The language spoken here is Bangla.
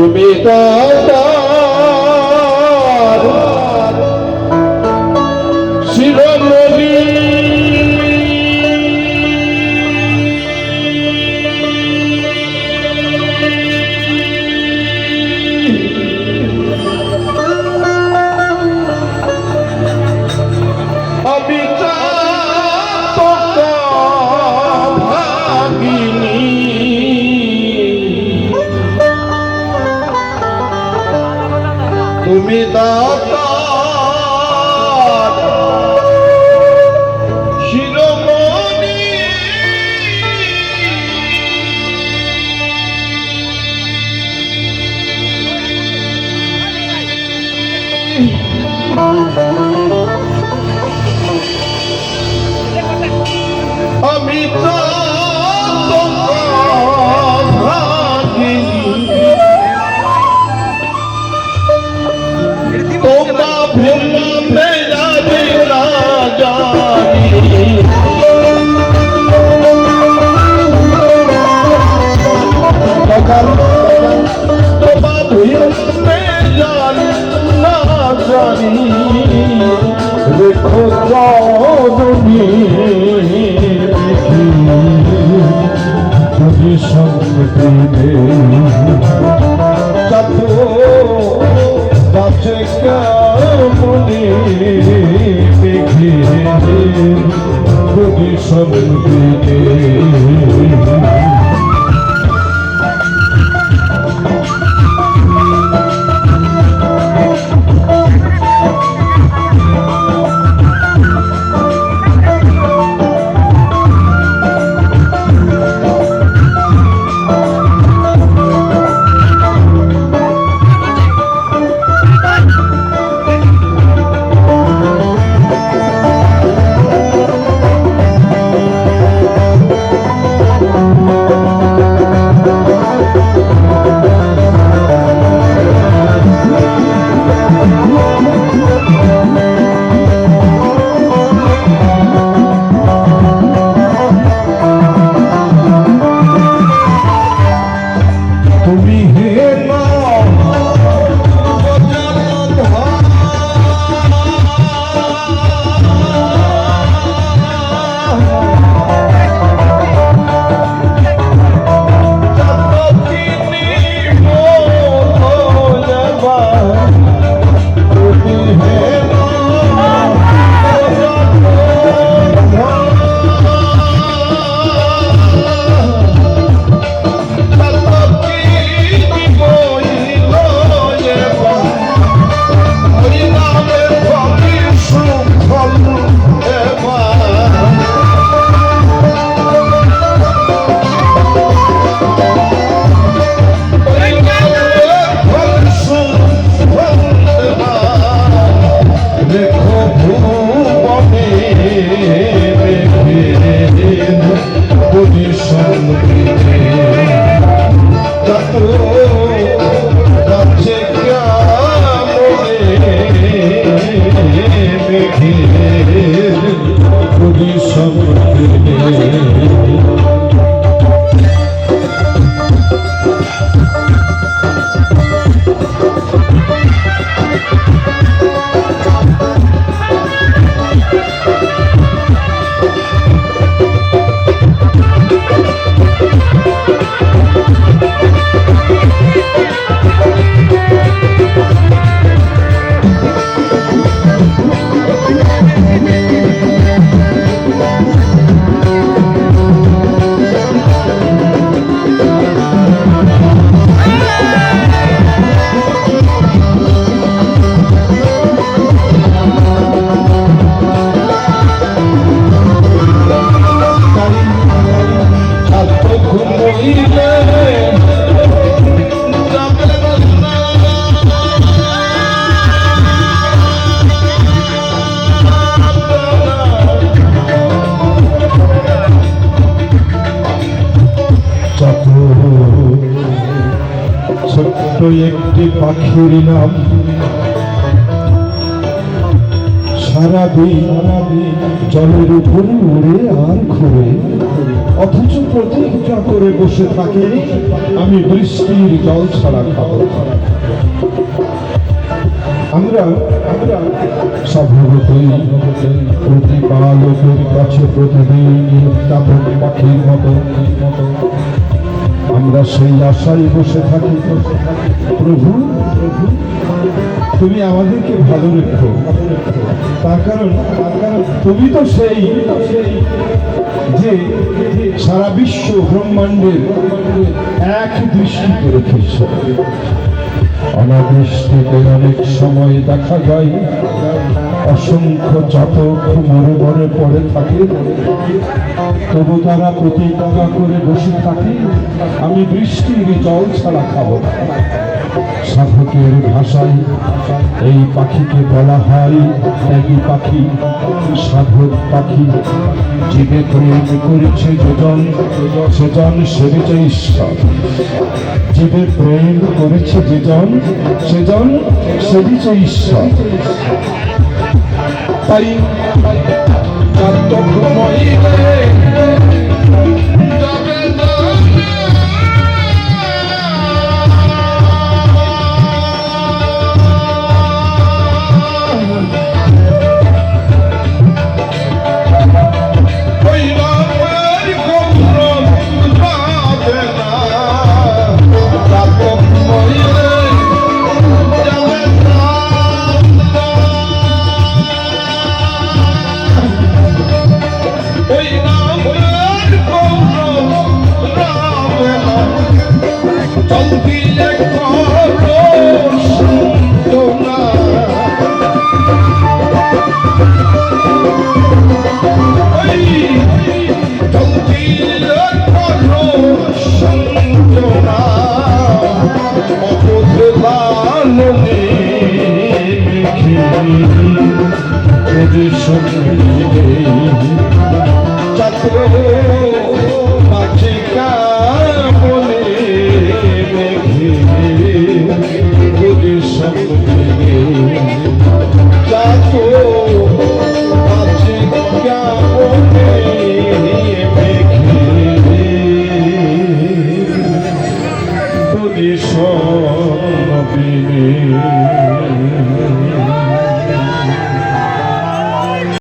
তুমি শিরোমণি তুমি দাতা শিরোমণি আমি দেখো জননী তুমি সঙ্গে চাপো গাছে কেমনি দেখে তুমি সঙ্গে ছোট্ট একটি পাখির নাম সারাদিন জলের উপরে উড়ে আর ঘুরে, অথচ প্রতিজ্ঞা করে বসে থাকে আমি বৃষ্টির জল ছাড়া খাবো। আমরা স্বভাবতই প্রতিপালকের কাছে প্রতিদিন উত্তাপন পাখির মতো আমরা সেই আশায় বসে থাকি, প্রভু তুমি আমাদেরকে ভালো রেখো। তার কারণ তুমি তো সেই যে সারা বিশ্ব ব্রহ্মাণ্ডের এক দৃষ্টিতে রেখেছ। অনাবৃষ্টিতে অনেক সময় দেখা যায় অসংখ্য চাতক মরে মরে পড়ে থাকে, তবু তারা প্রতিজ্ঞা করে বসে থাকে আমি বৃষ্টির জল ছাড়া খাবো না। সাধকের ভাষায় এই পাখিকে বলা হয় ত্যাগী পাখি, সাধক পাখি। জীবে প্রেম করেছে সেজন সেবিছে ঈশ্বর। জীবে প্রেম করেছে সেজন সেবিছে ঈশ্বর। তাই চাঁদ